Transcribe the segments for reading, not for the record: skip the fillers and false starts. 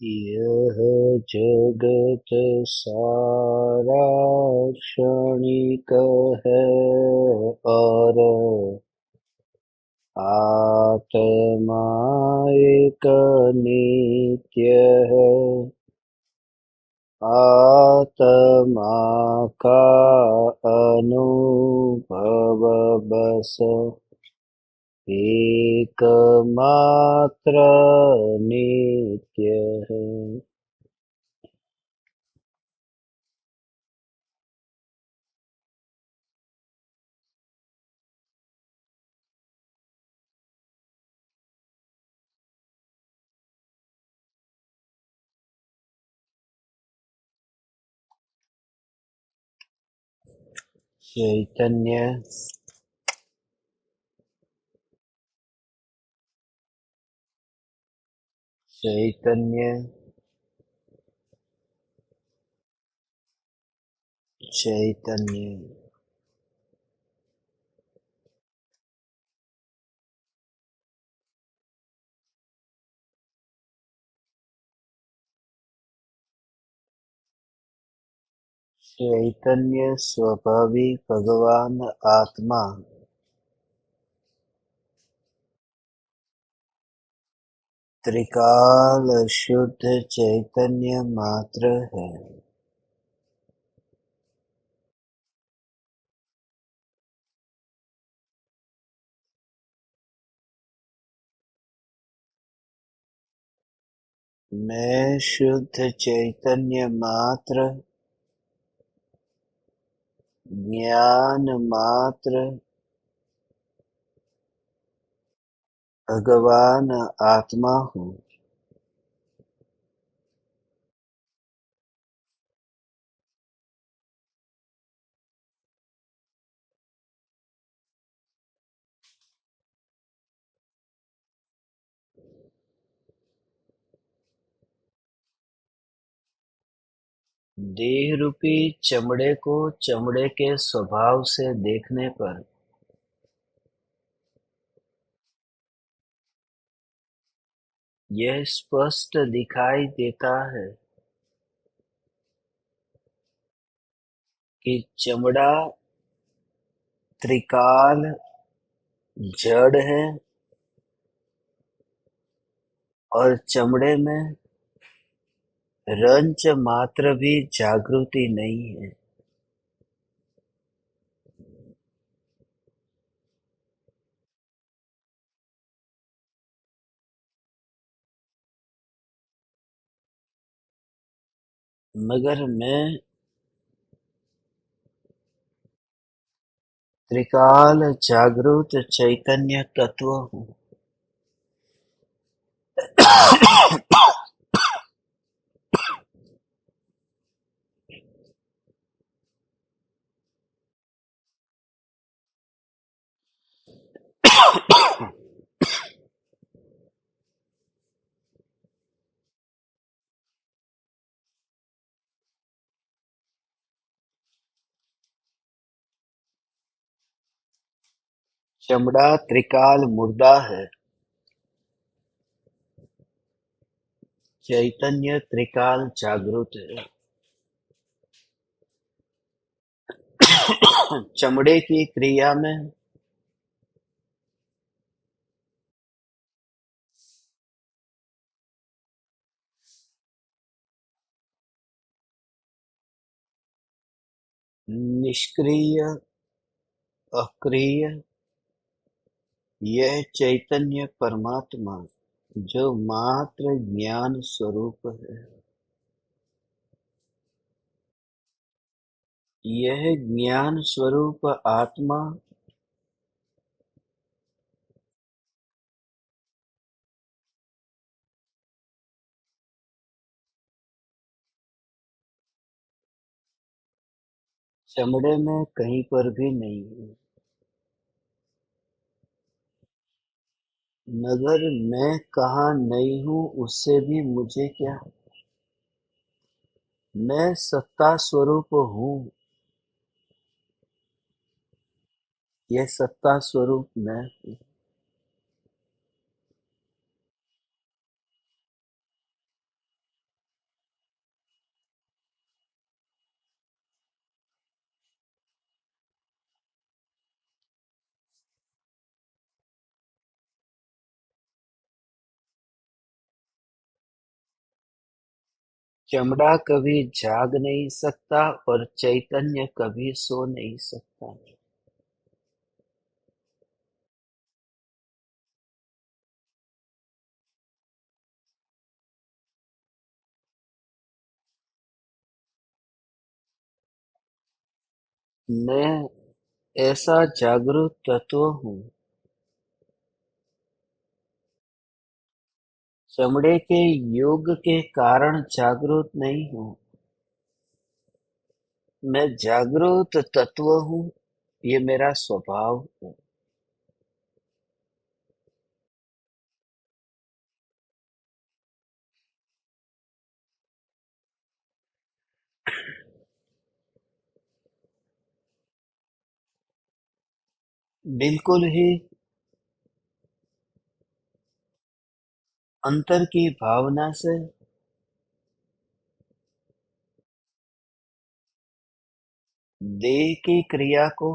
यह जगत सारा क्षणिक है और आत्मा एक नित्य है। आत्मा का अनुभव बस एकमात्र नित्य है। चैतन्य चैतन्य चैतन्य चैतन्य स्वभावी भगवान आत्मा त्रिकाल शुद्ध चैतन्य मात्र है। मैं शुद्ध चैतन्य मात्र, ज्ञान मात्र, भगवान आत्मा हूँ। देह रूपी चमड़े को चमड़े के स्वभाव से देखने पर यह स्पष्ट दिखाई देता है कि चमड़ा त्रिकाल जड़ है और चमड़े में रंच मात्र भी जागृति नहीं है। मगर मैं त्रिकाल जागृत चैतन्य तत्व हूँ। चमड़ा त्रिकाल मुर्दा है, चैतन्य त्रिकाल जागृत है। चमड़े की क्रिया में निष्क्रिय अक्रिय यह चैतन्य परमात्मा जो मात्र ज्ञान स्वरूप है, यह ज्ञान स्वरूप आत्मा चमड़े में कहीं पर भी नहीं है। मगर मैं कहाँ नहीं हूँ उससे भी मुझे क्या, मैं सत्ता स्वरूप हूँ। यह सत्ता स्वरूप मैं हूँ। चमड़ा कभी जाग नहीं सकता और चैतन्य कभी सो नहीं सकता। मैं ऐसा जागरूक तत्व हूँ, चमड़े के युग के कारण जागरूक नहीं हूँ। मैं जागरूक तत्व हूँ, ये मेरा स्वभाव है। बिल्कुल ही अंतर की भावना से देह की क्रिया को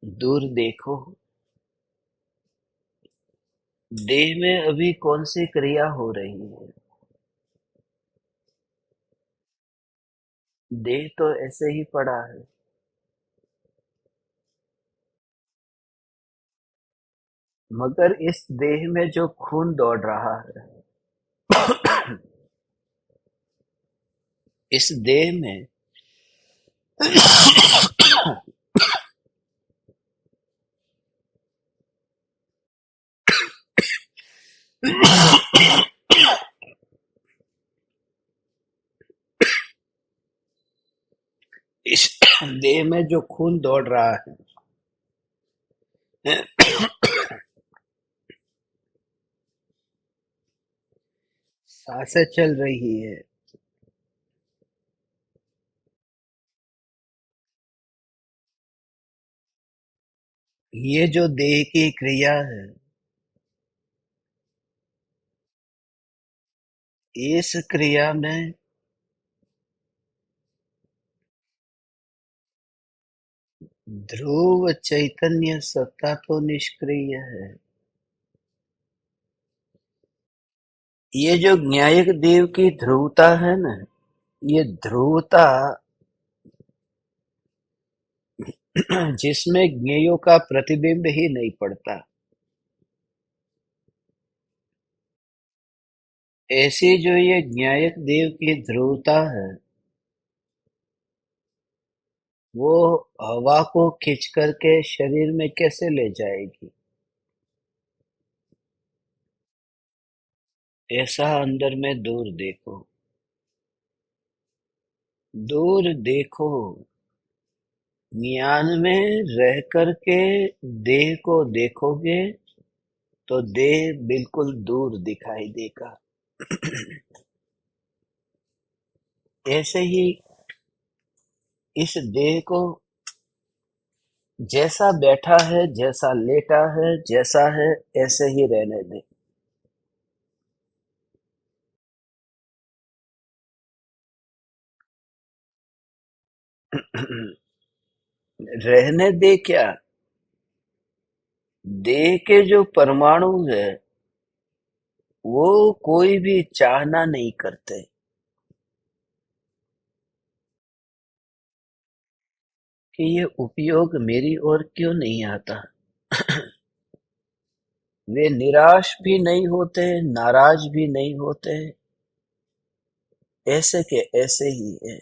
दूर देखो। देह में अभी कौन सी क्रिया हो रही है? देह तो ऐसे ही पड़ा है, मगर इस देह में जो खून दौड़ रहा है, इस देह में इस देह में जो खून दौड़ रहा है, सांसें चल रही है, ये जो देह की क्रिया है, इस क्रिया में ध्रुव चैतन्य सत्ता तो निष्क्रिय है। ये जो न्यायिक देव की ध्रुवता है ना, ये ध्रुवता जिसमें ज्ञेयों का प्रतिबिंब ही नहीं पड़ता, ऐसी जो ये न्यायिक देव की ध्रुवता है, वो हवा को खींच करके शरीर में कैसे ले जाएगी? ऐसा अंदर में दूर देखो, दूर देखो। ज्ञान में रह करके देह को देखोगे तो देह बिल्कुल दूर दिखाई देगा। ऐसे ही इस देह को जैसा बैठा है, जैसा लेटा है, जैसा है, ऐसे ही रहने दे। रहने दे क्या? देह के जो परमाणु है, वो कोई भी चाहना नहीं करते कि ये उपयोग मेरी ओर क्यों नहीं आता। वे निराश भी नहीं होते, नाराज भी नहीं होते, ऐसे के ऐसे ही है।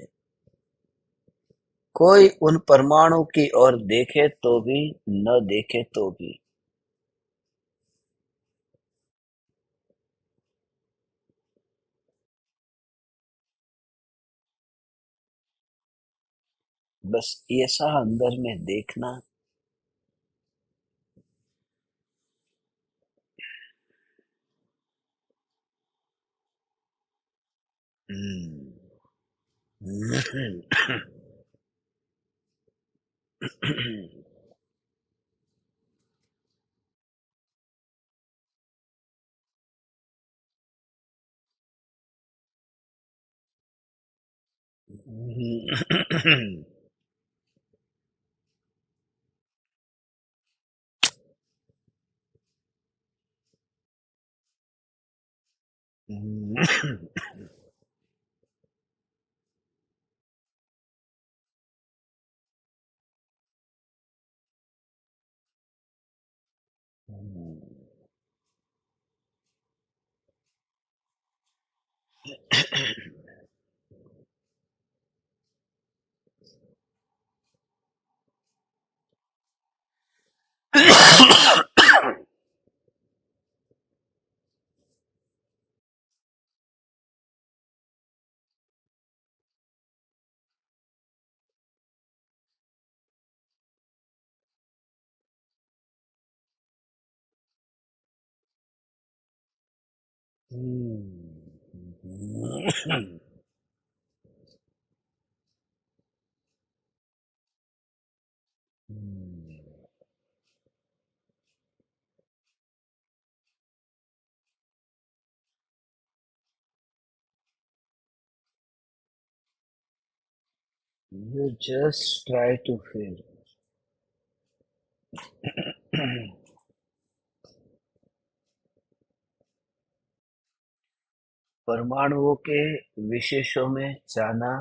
कोई उन परमाणु की ओर देखे तो भी, न देखे तो भी, बस ऐसा अंदर में देखना। हम्म, You just try to feel. परमाणुओं के विशेषों में जाना,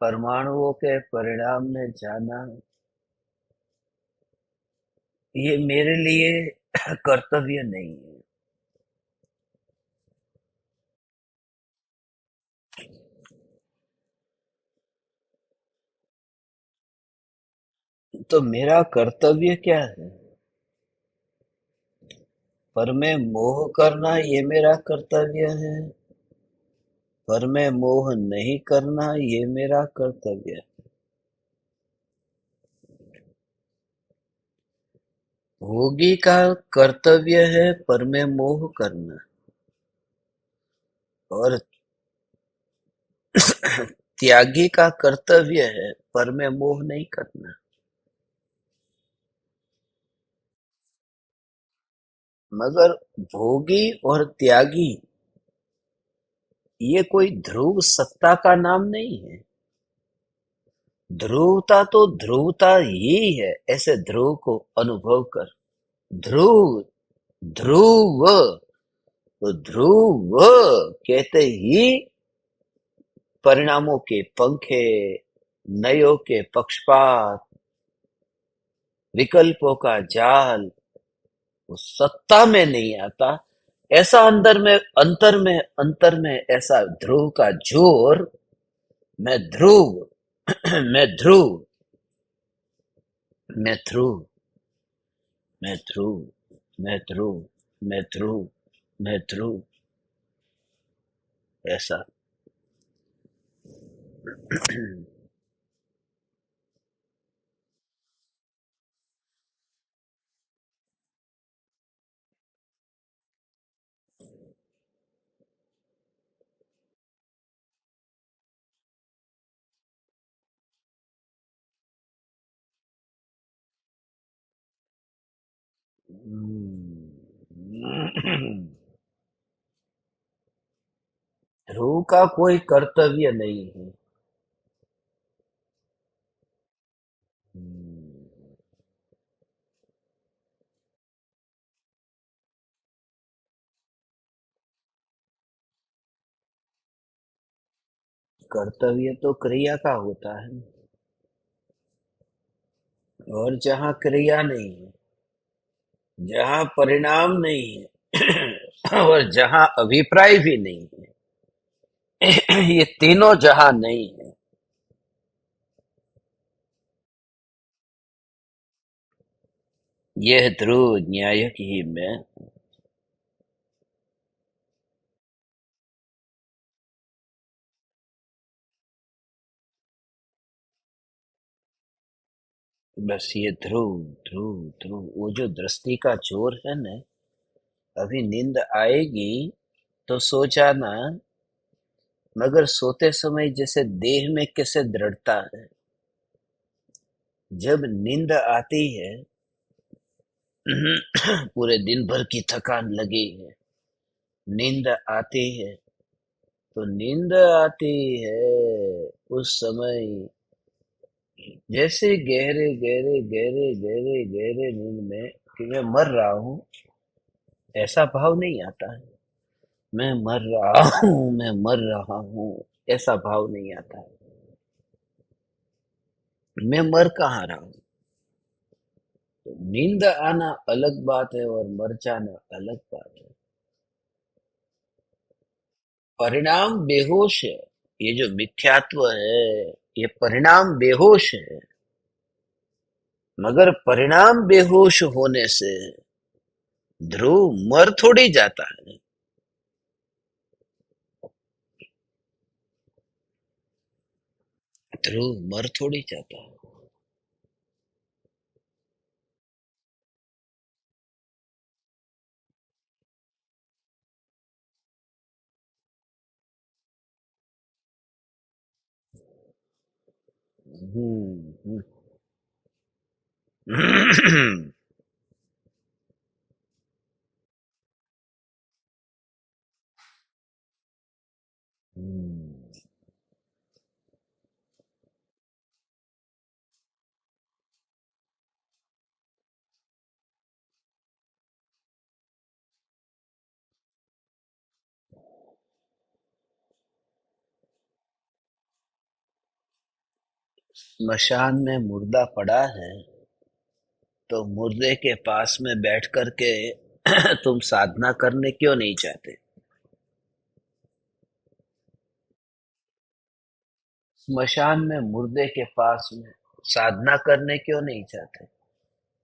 परमाणुओं के परिणाम में जाना, ये मेरे लिए कर्तव्य नहीं है। तो मेरा कर्तव्य क्या है? पर में मोह करना ये मेरा कर्तव्य है। पर में मोह नहीं करना ये मेरा कर्तव्य है। भोगी का कर्तव्य है पर में मोह करना, और त्यागी का कर्तव्य है पर में मोह नहीं करना। मगर भोगी और त्यागी ये कोई ध्रुव सत्ता का नाम नहीं है। ध्रुवता तो ध्रुवता ही है, ऐसे ध्रुव को अनुभव कर। ध्रुव, ध्रुव, तो ध्रुव कहते ही परिणामों के पंखे, नयों के पक्षपात, विकल्पों का जाल, वो सत्ता में नहीं आता। ऐसा अंतर में ऐसा ध्रुव का जोर। मैं ध्रुव, मैं ध्रुव, मैं ध्रुव, मैं ध्रुव, मैं ध्रुव, मैं ध्रुव, मैं ध्रुव, ऐसा। ध्रुव का कोई कर्तव्य नहीं है। कर्तव्य तो क्रिया का होता है, और जहाँ क्रिया नहीं है, जहाँ परिणाम नहीं है, और जहाँ अभिप्राय भी नहीं है, ये तीनों जहाँ नहीं है, यह ध्रुव न्यायक ही मैं। बस ये ध्रुव, ध्रुव, ध्रुव, वो जो दृष्टि का जोर है ना। अभी नींद आएगी तो सो जाना, मगर सोते समय जैसे देह में कैसे दृढ़ता है। जब नींद आती है, पूरे दिन भर की थकान लगी है, नींद आती है, तो नींद आती है उस समय जैसे गहरे गहरे गहरे गहरे गहरे नींद में कि मैं मर रहा हूं, ऐसा भाव नहीं आता है। मैं मर रहा हूँ, मैं मर रहा हूँ, ऐसा भाव नहीं आता। मैं मर कहाँ रहा हूँ। तो नींद आना अलग बात है और मर जाना अलग बात है। परिणाम बेहोश है। ये जो मिथ्यात्व है, ये परिणाम बेहोश है। मगर परिणाम बेहोश होने से ध्रुव मर थोड़ी जाता है। ध्रुव मर थोड़ी जाता है। हम्म, हम्म। स्मशान में मुर्दा पड़ा है तो मुर्दे के पास में बैठ कर के तुम साधना करने क्यों नहीं चाहते। स्मशान में मुर्दे के पास में साधना करने क्यों नहीं चाहते।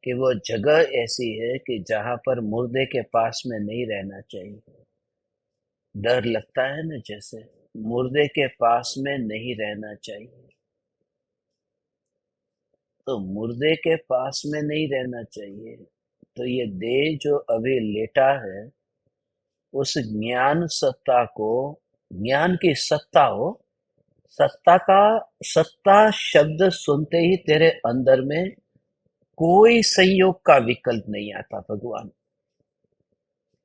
कि वो जगह ऐसी है कि जहां पर मुर्दे के पास में नहीं रहना चाहिए। डर लगता है ना, जैसे मुर्दे के पास में नहीं रहना चाहिए। तो मुर्दे के पास में नहीं रहना चाहिए। तो ये देह जो अभी लेटा है, उस ज्ञान सत्ता को, ज्ञान की सत्ता हो, सत्ता का, सत्ता शब्द सुनते ही तेरे अंदर में कोई संयोग का विकल्प नहीं आता भगवान।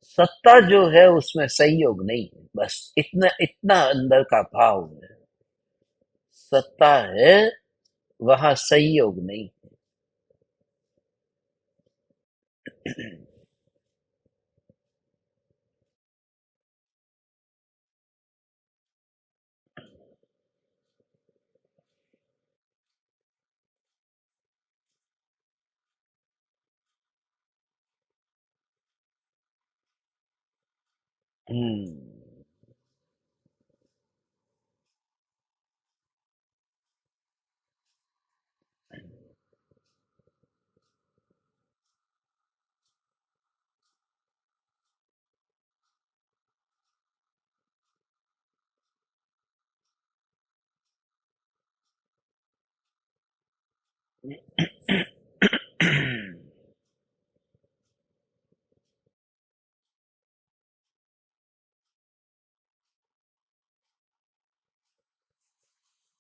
सत्ता जो है उसमें संयोग नहीं है, बस इतना इतना अंदर का भाव है। सत्ता है, वहां संयोग नहीं। हम्म।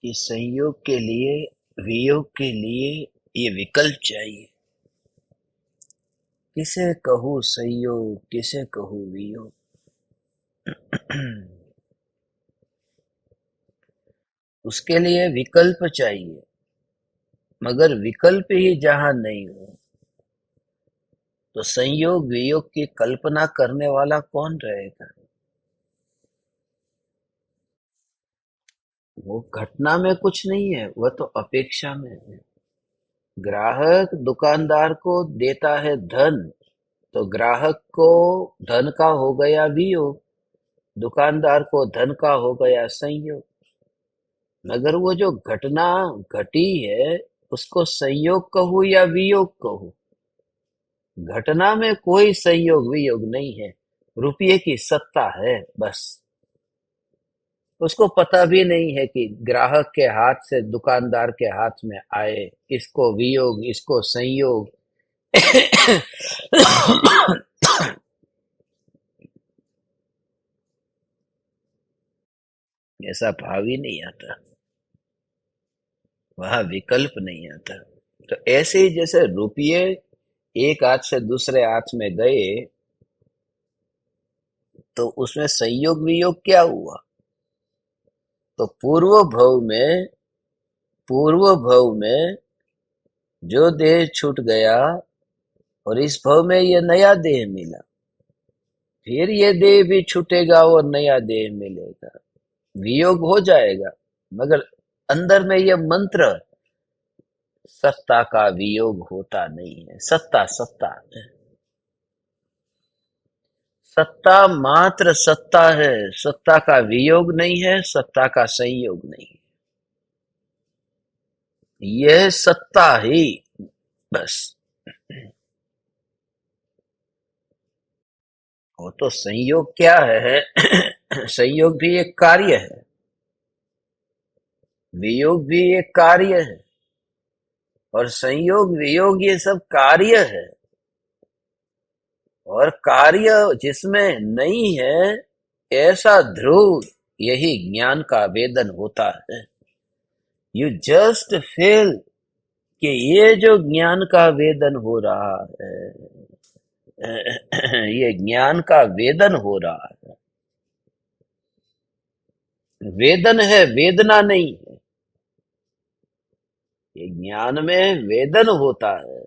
कि संयोग के लिए, वियोग के लिए ये विकल्प चाहिए। किसे कहूँ संयोग, किसे कहूँ वियोग। उसके लिए विकल्प चाहिए। मगर विकल्प ही जहां नहीं हो, तो संयोग वियोग की कल्पना करने वाला कौन रहेगा। वो घटना में कुछ नहीं है, वह तो अपेक्षा में है। ग्राहक दुकानदार को देता है धन, तो ग्राहक को धन का हो गया वियोग, दुकानदार को धन का हो गया संयोग। मगर वो जो घटना घटी है, उसको संयोग कहूँ या वियोग कहूँ। घटना में कोई संयोग वियोग नहीं है। रुपये की सत्ता है बस। उसको पता भी नहीं है कि ग्राहक के हाथ से दुकानदार के हाथ में आए, इसको वियोग, इसको संयोग। ऐसा भाव ही नहीं आता। वहां विकल्प नहीं आता। तो ऐसे ही जैसे रुपये एक हाथ से दूसरे हाथ में गए, तो उसमें संयोग वियोग क्या हुआ। तो पूर्व भव में जो देह छूट गया और इस भव में ये नया देह मिला। फिर ये देह भी छूटेगा और नया देह मिलेगा, वियोग हो जाएगा। मगर अंदर में ये मंत्र, सत्ता का वियोग होता नहीं है। सत्ता सत्ता है, सत्ता मात्र सत्ता है। सत्ता का वियोग नहीं है, सत्ता का संयोग नहीं है। यह सत्ता ही बस। वो तो संयोग क्या है? संयोग भी एक कार्य है, वियोग भी एक कार्य है, और संयोग वियोग ये सब कार्य है। और कार्य जिसमें नहीं है, ऐसा ध्रुव, यही ज्ञान का वेदन होता है। यू जस्ट फील कि ये जो ज्ञान का वेदन हो रहा है, ये ज्ञान का वेदन हो रहा है। वेदन है, वेदना नहीं है। ये ज्ञान में वेदन होता है,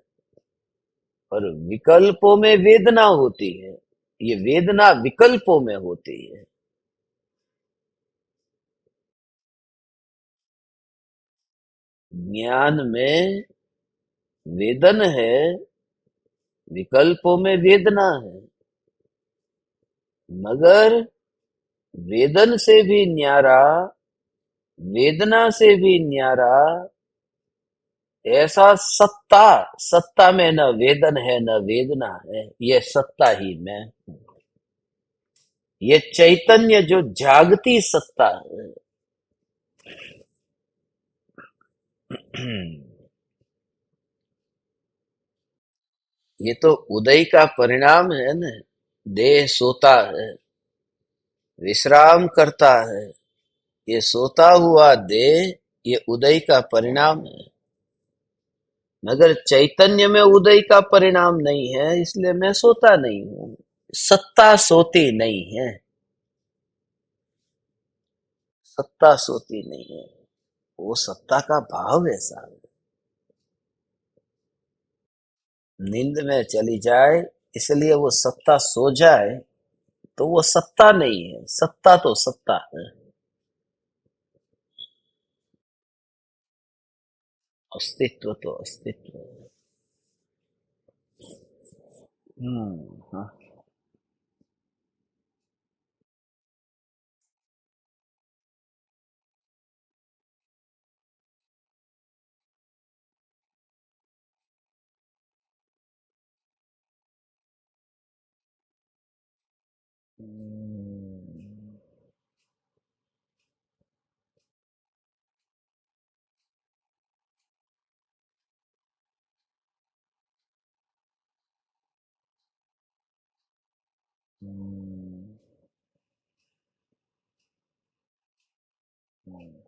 और विकल्पों में वेदना होती है। ये वेदना विकल्पों में होती है। ज्ञान में वेदन है, विकल्पों में वेदना है। मगर वेदन से भी न्यारा, वेदना से भी न्यारा ऐसा सत्ता, सत्ता में न वेदन है न वेदना है, ये सत्ता ही मैं हूं। ये चैतन्य जो जागती सत्ता है। ये तो उदय का परिणाम है न। देह सोता है, विश्राम करता है। ये सोता हुआ देह, ये उदय का परिणाम है। मगर चैतन्य में उदय का परिणाम नहीं है, इसलिए मैं सोता नहीं हूं। सत्ता सोती नहीं है, सत्ता सोती नहीं है। वो सत्ता का भाव ऐसा है। नींद में चली जाए, इसलिए वो सत्ता सो जाए, तो वो सत्ता नहीं है। सत्ता तो सत्ता है। अस्तित्व तो अस्तित्व है। हाँ। हम्म, हम्म, हम्म।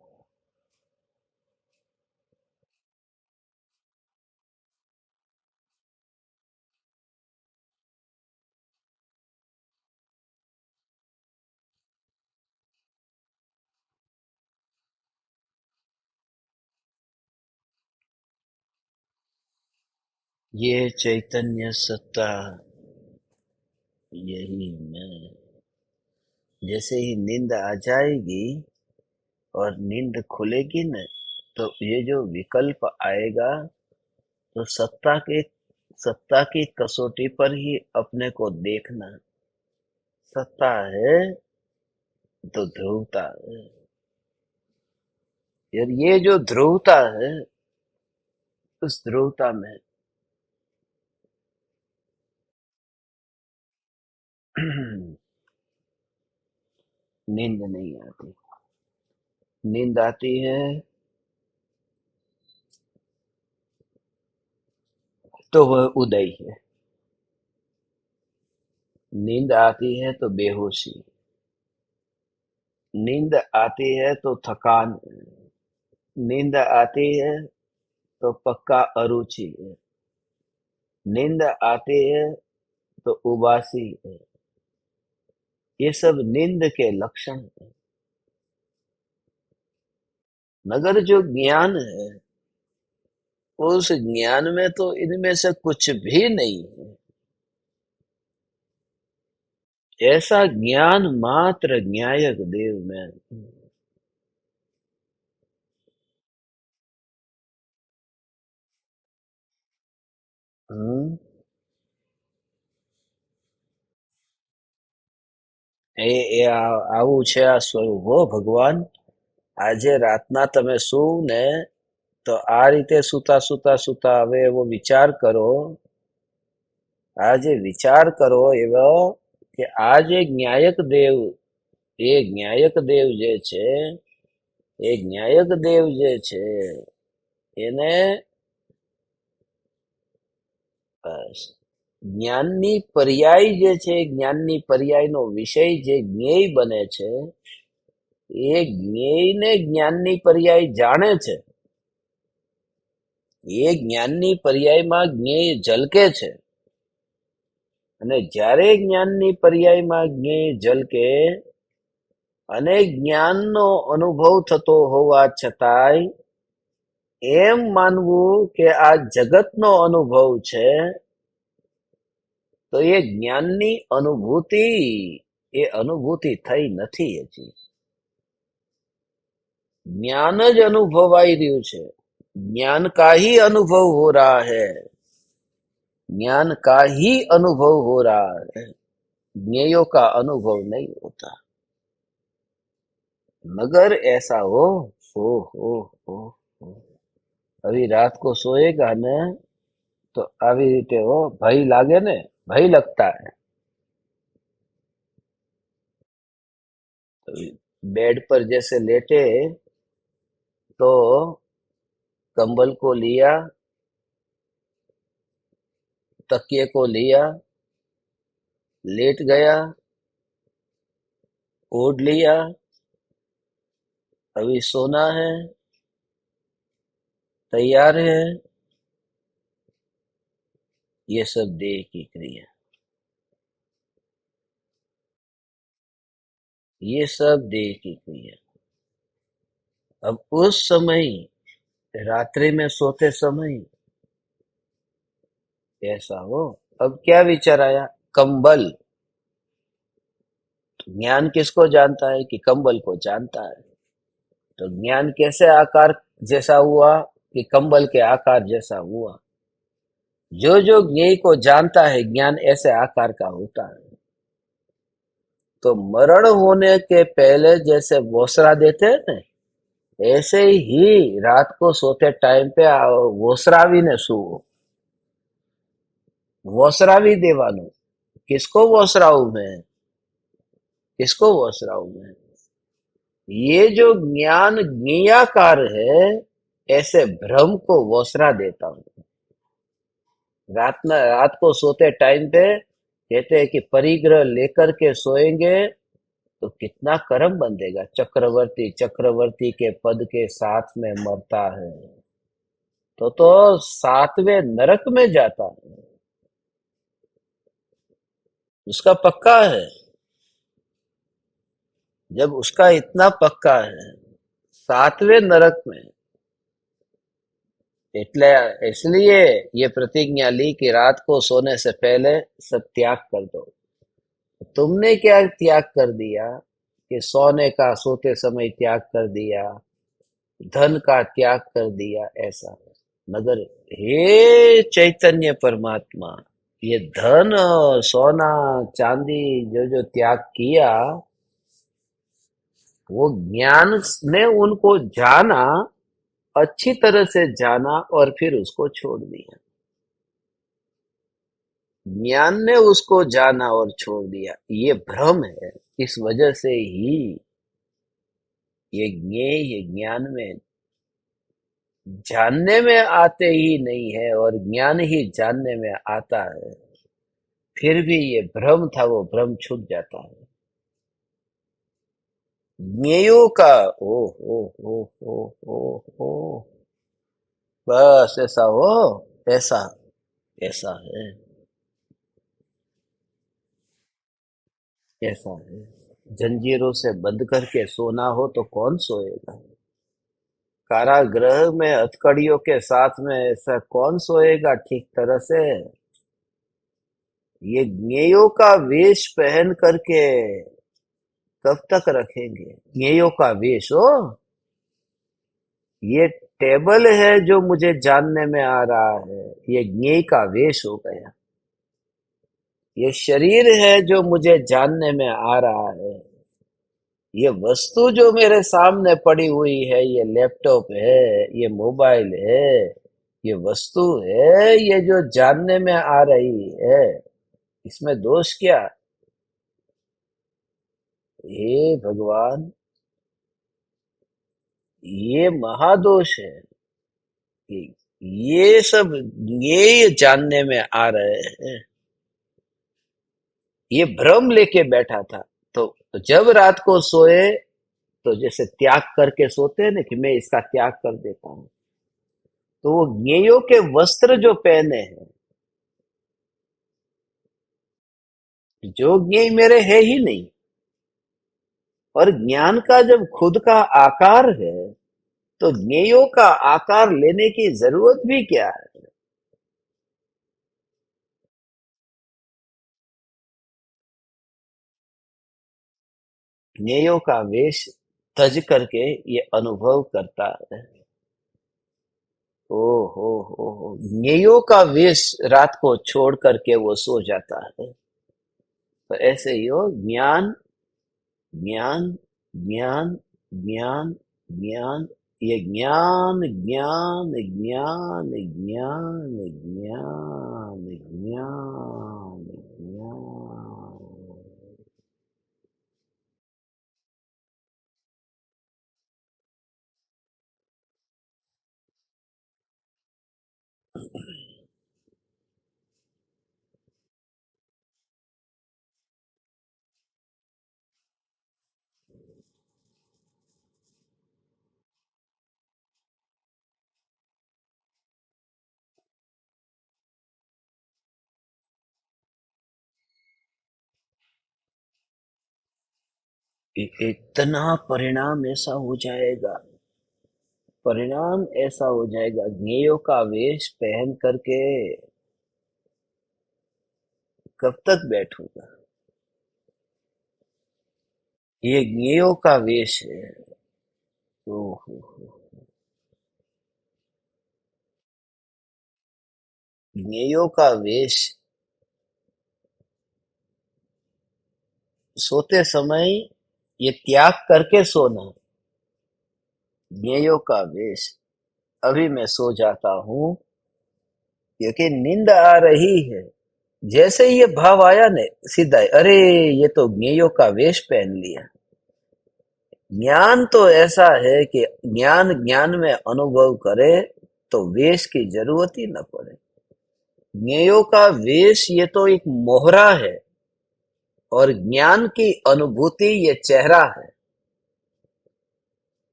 ये चैतन्य सत्ता, यही मैं। जैसे ही नींद आ जाएगी और नींद खुलेगी न, तो ये जो विकल्प आएगा, तो सत्ता की कसौटी पर ही अपने को देखना। सत्ता है तो ध्रुवता है। यार ये जो ध्रुवता है, उस ध्रुवता में नींद नहीं आती। नींद आती है तो वह उदय है। नींद आती है तो बेहोशी। नींद आती है तो थकान है। नींद आती है तो पक्का अरुचि है। नींद आती है तो उबासी है। ये सब नींद के लक्षण है। मगर जो ज्ञान है, उस ज्ञान में तो इनमें से कुछ भी नहीं है। ऐसा ज्ञान मात्र ज्ञायक देव में। હમ આવું છે આ સ્વરૂપ. હો ભગવાન, આજે રાતના તમે શું ને તો આ રીતે સુતા સુતા સુતા હવે એવો વિચાર કરો, આજે વિચાર કરો એવો કે આ જે જ્ઞાયક દેવ, એ જ્ઞાયક દેવ જે છે, એ જ્ઞાયક દેવ જે છે એને અ, જ્ઞાનની પર્યાય જે છે, જ્ઞાનની પર્યાયનો વિષય જે જ્ઞેય બને છે, એ જ્ઞેયને જ્ઞાનની પર્યાય જાણે છે. એ જ્ઞાનની પર્યાયમાં જ્ઞેય ઝલકે છે. અને જ્યારે જ્ઞાનની પર્યાયમાં જ્ઞેય ઝલકે અને જ્ઞાનનો અનુભવ થતો હોવા છતાંય એમ માનવું કે આ જગતનો અનુભવ છે, તો એ જ્ઞાનની અનુભૂતિ, એ અનુભૂતિ થઈ નથી હજી. ज्ञान ज अनुभवाई रह्यु छे. ज्ञान का ही अनुभव हो रहा है, ज्ञान का ही अनुभव हो रहा है, ज्ञेयों का अनुभव नहीं होता. मगर ऐसा हो अभी रात को सोएगा ने तो આવી રીતે हो भय लागे ने, भय लगता है. बेड पर जैसे लेटे तो कंबल को लिया, तकिए को लिया, लेट गया, ओढ़ लिया, अभी सोना है, तैयार है. ये सब देह की क्रिया, ये सब देह की क्रिया. अब उस समय रात्रि में सोते समय ऐसा हो. अब क्या विचार आया? कंबल. ज्ञान किसको जानता है? कि कंबल को जानता है. तो ज्ञान कैसे आकार जैसा हुआ? कि कंबल के आकार जैसा हुआ. जो जो ज्ञेय को जानता है, ज्ञान ऐसे आकार का होता है. तो मरण होने के पहले जैसे वोसरा देते हैं ना, ऐसे ही रात को सोते टाइम पे वोसरावीने सूवो. वोसरावी देवानुं. किसको वोसरावू मैं? किसको वोसरावू मैं? ये जो ज्ञान ज्ञेयाकार है, ऐसे भ्रम को वोसरा देता हूं. रात को सोते टाइम पे कहते हैं कि परिग्रह लेकर के सोएंगे तो कितना कर्म बंधेगा. चक्रवर्ती चक्रवर्ती के पद के साथ में मरता है तो 7वें नरक में जाता है. उसका पक्का है. जब उसका इतना पक्का है 7वें नरक में, એટલે इसलिए ये प्रतिज्ञा ली कि रात को सोने से पहले सब त्याग कर दो. तुमने क्या त्याग कर दिया? कि सोने का सोते समय त्याग कर दिया, धन का त्याग कर दिया, ऐसा. मगर हे चैतन्य परमात्मा, ये धन सोना चांदी जो जो त्याग किया, वो ज्ञान ने उनको जाना, अच्छी तरह से जाना और फिर उसको छोड़ दिया. ज्ञान ने उसको जाना और छोड़ दिया. ये भ्रम है. इस वजह से ही ये ज्ञेय ज्ञान में जानने में आते ही नहीं है और ज्ञान ही जानने में आता है. फिर भी ये भ्रम था, वो भ्रम छूट जाता है. ज्ञेयों का ओ ओ ओ ओ ओ ओ बस ऐसा हो, ऐसा ऐसा है, ऐसा है. जंजीरों से बंद करके सोना हो तो कौन सोएगा? कारागृह में हथकड़ियों के साथ में ऐसा कौन सोएगा ठीक तरह से? ये ज्ञेयों का वेश पहन करके कब तक रखेंगे? ज्ञेयों का वेश हो, ये टेबल है जो मुझे जानने में आ रहा है, ये ज्ञेय का वेश हो गया। ये शरीर है जो मुझे जानने में आ रहा है। ये वस्तु जो मेरे सामने पड़ी हुई है, ये लैपटॉप है, ये मोबाइल है, ये वस्तु है, ये जो जानने में आ रही है, इसमें दोष क्या? हे भगवान, ये महादोष है। ये ये सब ये जानने में आ रहे हैं। ये भ्रम लेके बैठा था। तो जब रात को सोए, तो जैसे त्याग करके सोते हैं ना कि मैं इसका त्याग कर देता हूं, तो वो ज्ञेयों के वस्त्र जो पहने हैं, जो ज्ञेय मेरे है ही नहीं। और ज्ञान का जब खुद का आकार है, तो ज्ञेयों का आकार लेने की जरूरत भी क्या है? ज्ञेयों का वेश तज करके ये अनुभव करता है। ओ हो, ज्ञेयों का वेश रात को छोड़ करके वो सो जाता है। तो ऐसे ही हो, ज्ञान ज्ञान ज्ञान ज्ञान ज्ञान, ये ज्ञान ज्ञान ज्ञान ज्ञान ज्ञान ज्ञान ज्ञान। इतना परिणाम ऐसा हो जाएगा, परिणाम ऐसा हो जाएगा, ज्ञेयों का वेश पहन करके कब तक बैठूंगा? ये ज्ञेयों का वेश है। ओहो, ज्ञेयों का वेश, सोते समय ये त्याग करके सोना, ज्ञेयों का वेश। अभी मैं सो जाता हूँ क्योंकि नींद आ रही है। जैसे ही ये भाव आया ने, सीधा ही, अरे ये तो ज्ञेयों का वेश पहन लिया। ज्ञान तो ऐसा है कि ज्ञान ज्ञान में अनुभव करे तो वेश की जरूरत ही न पड़े। ज्ञेयों का वेश ये तो एक मोहरा है, और ज्ञान की अनुभूति ये चेहरा है।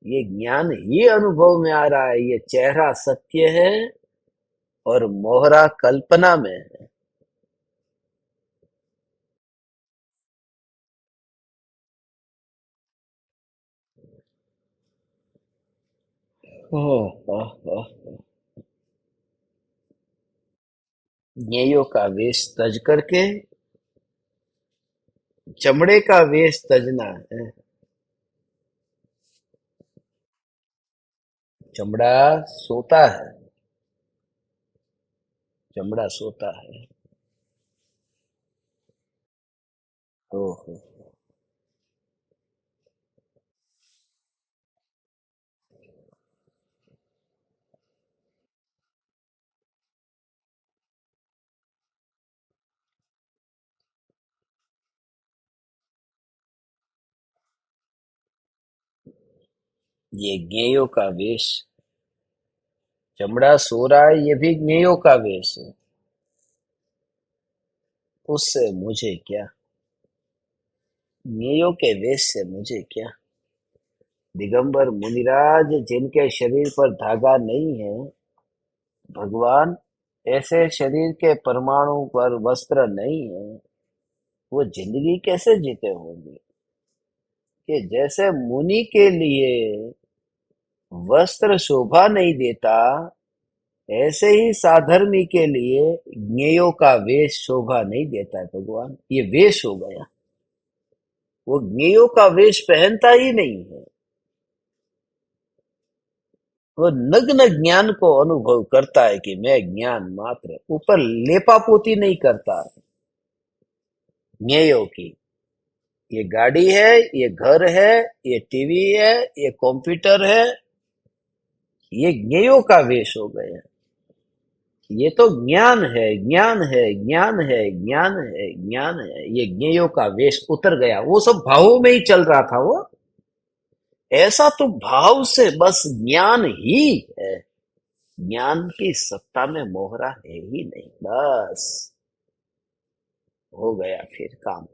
ये ज्ञान ही अनुभव में आ रहा है, ये चेहरा सत्य है और मोहरा कल्पना में है। ओह, ओह, ओह। ज्ञेयों का वेश तज करके चमड़े का वेश तजना है। चमड़ा सोता है, चमड़ा सोता है। ओहो, ये ज्ञेयों का वेश। चमड़ा सो रहा है, ये भी ज्ञेयों का वेश है। उससे मुझे क्या? ज्ञेयों के वेश से मुझे क्या? दिगंबर मुनिराज जिनके शरीर पर धागा नहीं है, भगवान ऐसे शरीर के परमाणु पर वस्त्र नहीं है, वो जिंदगी कैसे जीते होंगे? कि जैसे मुनि के लिए वस्त्र शोभा नहीं देता, ऐसे ही साधर्मी के लिए ज्ञेयों का वेश शोभा नहीं देता है भगवान। ये वेश हो गया, वो ज्ञेयों का वेश पहनता ही नहीं है। वो नग्न ज्ञान को अनुभव करता है कि मैं ज्ञान मात्र, ऊपर लेपापोती नहीं करता ज्ञेयों की। ये गाड़ी है, ये घर है, ये टीवी है, ये कंप्यूटर है, ये ज्ञेयों का वेश हो गया। ये तो ज्ञान है, ज्ञान है, ज्ञान है, ज्ञान है, ज्ञान है। ये ज्ञेयों का वेश उतर गया, वो सब भावों में ही चल रहा था वो। ऐसा तो भाव से बस ज्ञान ही है। ज्ञान की सत्ता में मोहरा है ही नहीं, बस हो गया फिर काम।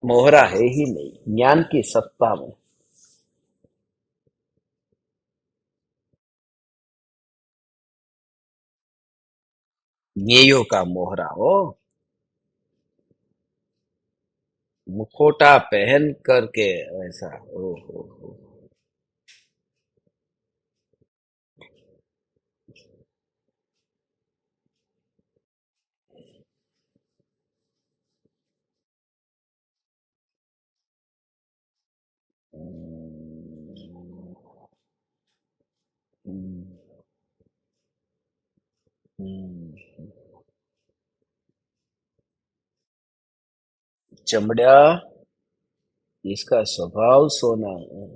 मोहरा है ही नहीं ज्ञान की सत्ता में। ज्ञेयों का मोहरा हो, मुखोटा पहन करके ऐसा। ओ हो। हम्म, हम्म। चमड़ा, इसका स्वभाव सोना है।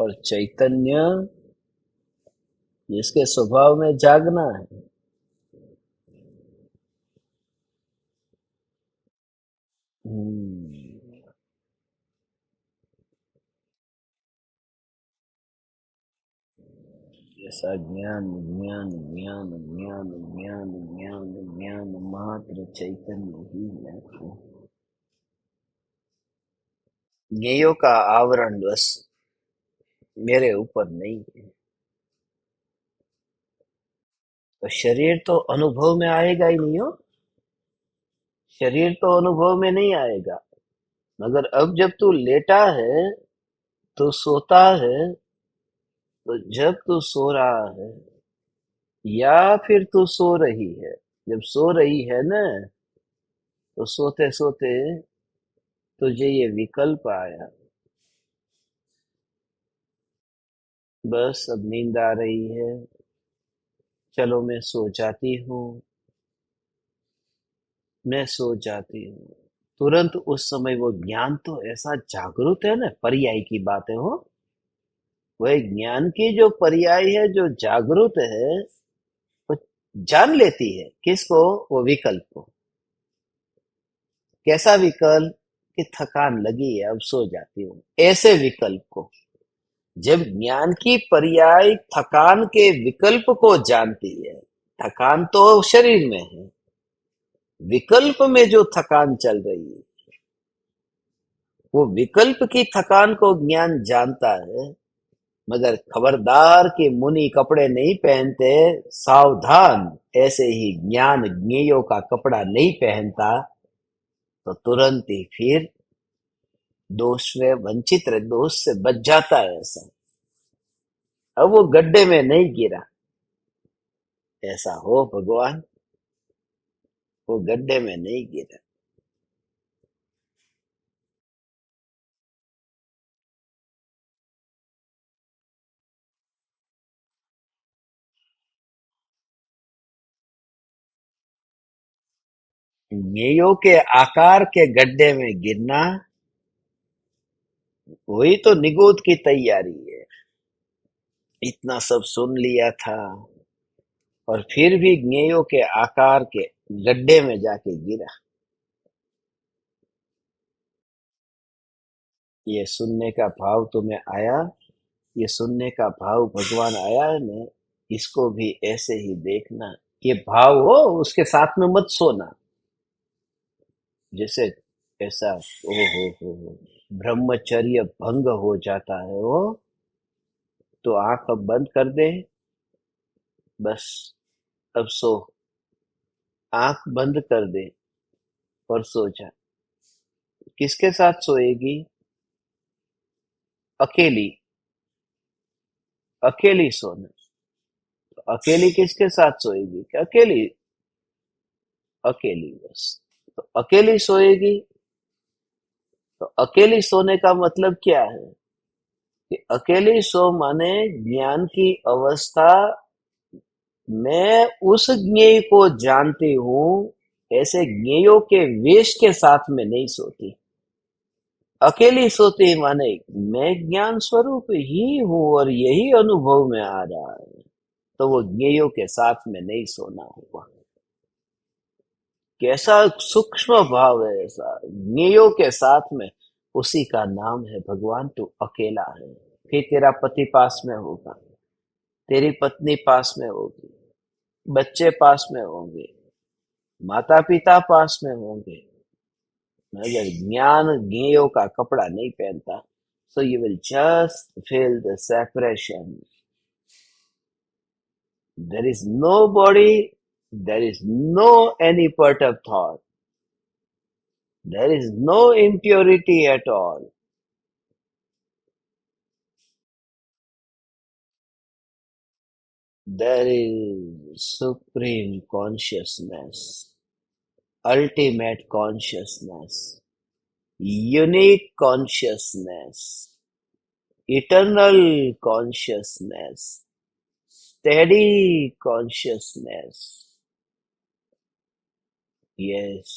और चैतन्य, जिसके स्वभाव में जागना है। हम्म। ऐसा ज्ञान ज्ञान ज्ञान ज्ञान ज्ञान ज्ञान ज्ञान मात्र चैतन्य ही मैं हूँ। ज्ञेयों का आवरण बस मेरे ऊपर नहीं है। तो शरीर तो अनुभव में आएगा ही नहीं हो। शरीर तो अनुभव में नहीं आएगा। मगर अब जब तू लेटा है, तो सोता है, तो जब तू सो रहा है या फिर तू सो रही है, जब सो रही है ना, तो सोते सोते तुझे ये विकल्प आया, बस अब नींद आ रही है, चलो मैं सो जाती हूँ, मैं सो जाती हूँ। तुरंत उस समय वो ज्ञान तो ऐसा जागरूक है ना, पर्याय की बात है हो। वह ज्ञान की जो पर्याय है, जो जागरूक है, वो जान लेती है किसको, वो विकल्प को। कैसा विकल्प, कि थकान लगी है अब सो जाती हूँ, ऐसे विकल्प को। जब ज्ञान की पर्याय थकान के विकल्प को जानती है, थकान तो शरीर में है, विकल्प में जो थकान चल रही है, वो विकल्प की थकान को ज्ञान जानता है। मगर खबरदार कि मुनि कपड़े नहीं पहनते, सावधान। ऐसे ही ज्ञान ज्ञेयों का कपड़ा नहीं पहनता, तो तुरंत ही फिर दोष में वंचित रहे, दोष से बच जाता है ऐसा। अब वो गड्ढे में नहीं गिरा, ऐसा हो भगवान, वो गड्ढे में नहीं गिरा। ज्ञेयों के आकार के गड्ढे में गिरना, वही तो निगोद की तैयारी है। इतना सब सुन लिया था, और फिर भी ज्ञेयों के आकार के गड्ढे में जाके गिरा। ये सुनने का भाव तुम्हें आया, ये सुनने का भाव भगवान आया है ना, इसको भी ऐसे ही देखना। ये भाव हो, उसके साथ में मत सोना। जैसे ऐसा हो, ब्रह्मचर्य भंग हो जाता है वो, तो आंख अब बंद कर दे, बस अब सो। आंख बंद कर दे और सो जा। किसके साथ सोएगी, अकेली। अकेली सोना। तो अकेली किसके साथ सोएगी? कि अकेली? अकेली बस। तो अकेली सोएगी। तो अकेली सोने का मतलब क्या है? कि अकेली सो माने ज्ञान की अवस्था मैं उस ज्ञेय को जानती हूं, ऐसे ज्ञेयों के वेश के साथ में नहीं सोती। अकेली सोती माने मैं ज्ञान स्वरूप ही हूं और यही अनुभव में आ रहा है। तो वो ज्ञेयों के साथ में नहीं सोना होगा। कैसा सूक्ष्म भाव है ऐसा, ज्ञेयों के साथ में। उसी का नाम है भगवान, तू अकेला है। फिर तेरा पति पास में होगा, तेरी पत्नी पास में होगी, बच्चे पास में होंगे, माता पिता पास में होंगे, मगर ज्ञान ज्ञेयों का कपड़ा नहीं पहनता। So you will just feel the separation. There is no body, there is no any part of thought, there is no impurity at all. There is supreme consciousness, ultimate consciousness, unique consciousness, eternal consciousness, steady consciousness. Yes,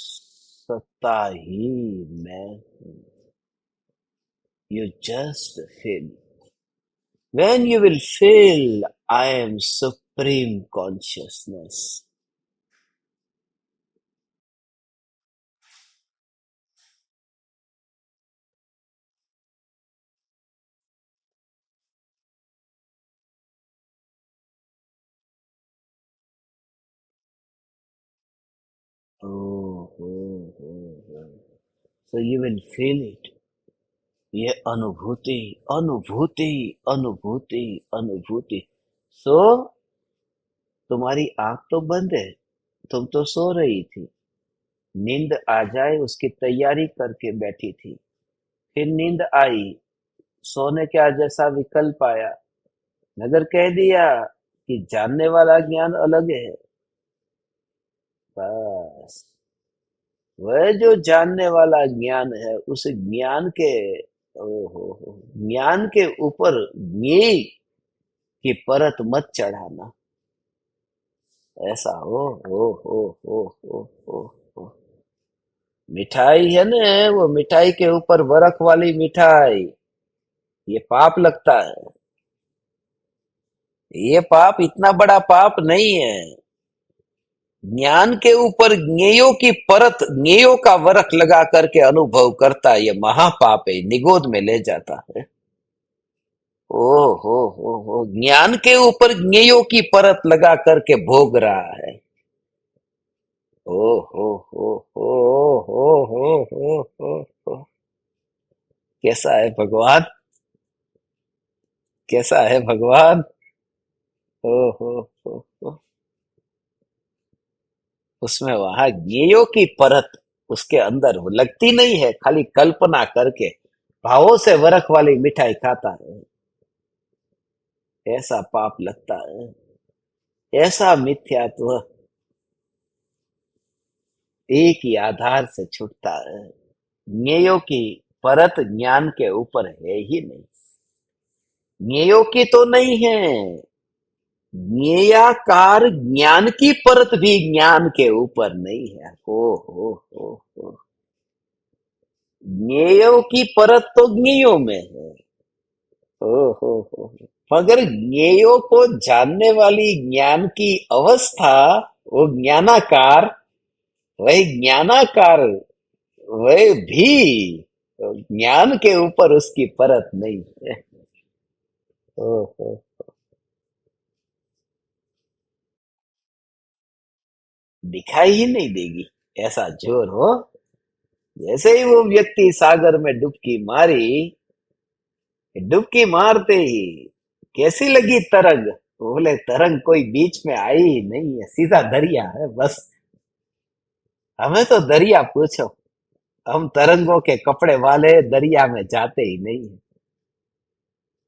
सत्ता ही मैं हूँ. You just feel. When you will feel, I am supreme consciousness. Oh, oh, oh, oh. So you will feel it. ये अनुभूति, अनुभूति, अनुभूति, अनुभूति. सो तुम्हारी आंख तो बंद है, तुम तो सो रही थी, नींद आ जाए उसकी तैयारी करके बैठी थी, फिर नींद आई, सोने का जैसा विकल्प आया, मगर कह दिया कि जानने वाला ज्ञान अलग है. बस वह जो जानने वाला ज्ञान है, उस ज्ञान के, ओहो, ज्ञान के ऊपर ज्ञेय की परत मत चढ़ाना. ऐसा हो. मिठाई है ना, वो मिठाई के ऊपर बर्फ वाली मिठाई, ये पाप लगता है. ये पाप इतना बड़ा पाप नहीं है. ज्ञान के ऊपर ज्ञेयों की परत, ज्ञेयों का वरख लगा करके अनुभव करता है, ये महापाप है, निगोद में ले जाता है. ओ हो, ज्ञान के ऊपर ज्ञेयों की परत लगा करके भोग रहा है. ओ हो. कैसा है भगवान, कैसा है भगवान. ओ हो. उसमें वहां ज्ञेयों की परत उसके अंदर वो लगती नहीं है, खाली कल्पना करके भावों से वरख वाली मिठाई खाता है. ऐसा पाप लगता है. ऐसा मिथ्यात्व एक ही आधार से छूटता है. ज्ञेयों की परत ज्ञान के ऊपर है ही नहीं. ज्ञेयों की तो नहीं है. ज्ञेयाकार ज्ञान की परत भी ज्ञान के ऊपर नहीं है. हो. ज्ञेयों की परत तो ज्ञेयों में है. हो. मगर ज्ञेयों को जानने वाली ज्ञान की अवस्था, वो ज्ञानाकार, वही ज्ञानाकार, वह भी ज्ञान के ऊपर उसकी परत नहीं है. ओहो. दिखाई ही नहीं देगी. ऐसा जोर हो. जैसे ही वो व्यक्ति सागर में डुबकी मारी, डुबकी मारते ही कैसी लगी तरंग? बोले तरंग कोई बीच में आई ही नहीं है, सीधा दरिया है बस. हमें तो दरिया पूछो, हम तरंगों के कपड़े वाले दरिया में जाते ही नहीं है.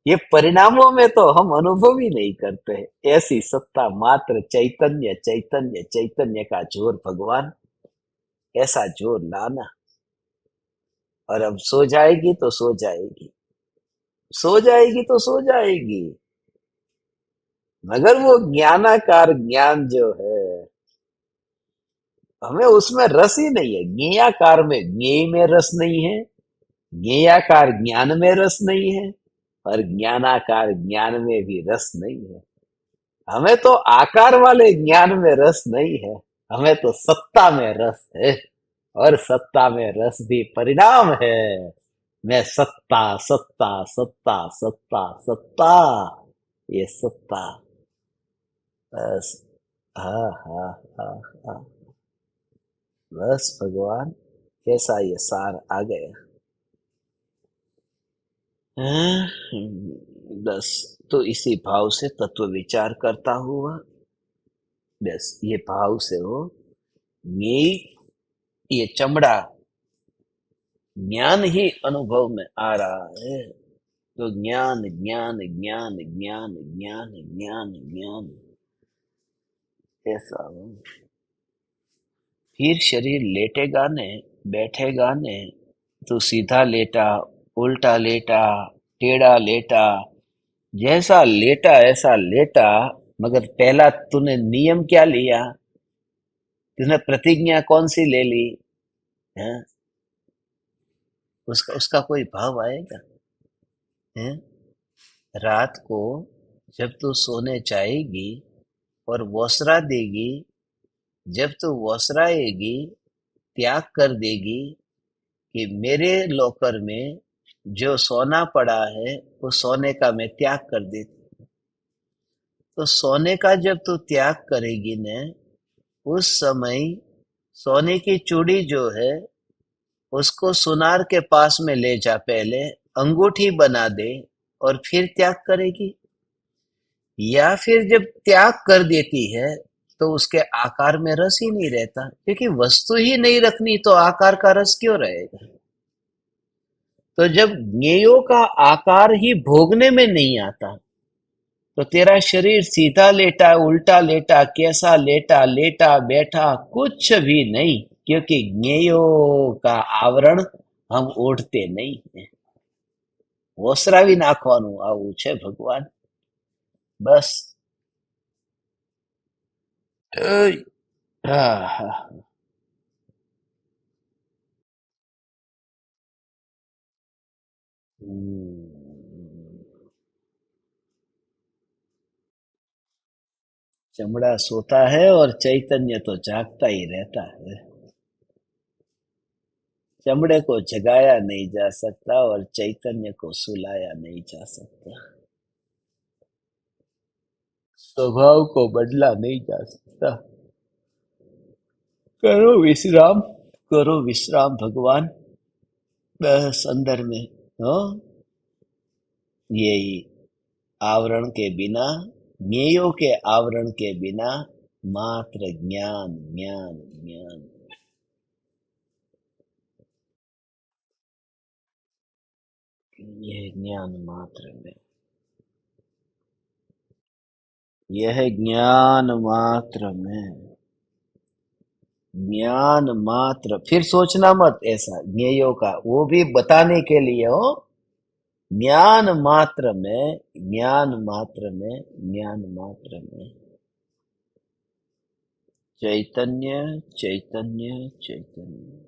ये परिणामों में तो हम अनुभव ही नहीं करते हैं। ऐसी सत्ता मात्र चैतन्य चैतन्य चैतन्य का जोर भगवान, ऐसा जोर लाना। और अब सो जाएगी तो सो जाएगी, सो जाएगी तो सो जाएगी, मगर वो ज्ञानाकार ज्ञान जो है, हमें उसमें रस ही नहीं है। ज्ञेयाकार में, ज्ञेय में रस नहीं है, ज्ञेयाकार ज्ञान में रस नहीं है, और ज्ञानाकार ज्ञान में भी रस नहीं है। हमें तो आकार वाले ज्ञान में रस नहीं है, हमें तो सत्ता में रस है। और सत्ता में रस भी परिणाम है। मैं सत्ता सत्ता सत्ता सत्ता सत्ता, ये सत्ता। बस। हाँ हाँ हाँ हाँ। बस भगवान, कैसा ये सार आ गया। हाँ, बस। तो इसी भाव से तत्व विचार करता हुआ, बस ये भाव से हो, ये चमड़ा ज्ञान ही अनुभव में आ रहा है। तो ज्ञान ज्ञान ज्ञान ज्ञान ज्ञान ज्ञान ज्ञान, ऐसा हो। फिर शरीर लेटेगा ने, बैठेगा ने, तो सीधा लेटा, उल्टा लेटा, टेढ़ा लेटा, जैसा लेटा ऐसा लेटा। मगर पहला तूने नियम क्या लिया? तूने प्रतिज्ञा कौन सी ले ली है? उसका उसका कोई भाव आएगा? है? रात को जब तू सोने जाएगी और वोसरा देगी, जब तू वोसराएगी, त्याग कर देगी कि मेरे लॉकर में जो सोना पड़ा है, उस सोने का मैं त्याग कर देती। तो सोने का जब तू त्याग करेगी ने, उस समय सोने की चूड़ी जो है, उसको सुनार के पास में ले जा, पहले अंगूठी बना दे, और फिर त्याग करेगी। या फिर जब त्याग कर देती है, तो उसके आकार में रस ही नहीं रहता, क्योंकि वस्तु ही नहीं रखनी तो आकार का रस क्यों रहेगा। तो जब ज्ञेयों का आकार ही भोगने में नहीं आता, तो तेरा शरीर सीधा लेटा, उल्टा लेटा, कैसा लेटा, लेटा बैठा, कुछ भी नहीं, क्योंकि ज्ञेयों का आवरण हम ओढ़ते नहीं है। ઓસરાવી નાખવાનું આવું છે ભગવાન, બસ। અય, હા હા। चमड़ा सोता है और चैतन्य तो जागता ही रहता है। चमड़े को जगाया नहीं जा सकता और चैतन्य को सुलाया नहीं जा सकता। स्वभाव को बदला नहीं जा सकता। करो विश्राम, करो विश्राम भगवान, बस अंदर में हो। यही आवरण के बिना, ज्ञेयों के आवरण के बिना, मात्र ज्ञान ज्ञान ज्ञान। यह ज्ञान मात्र में, यह ज्ञान मात्र में, ज्ञान मात्र। फिर सोचना मत ऐसा ज्ञेयों का, वो भी बताने के लिए हो। ज्ञान मात्र में, ज्ञान मात्र में, ज्ञान मात्र में, चैतन्य चैतन्य चैतन्य।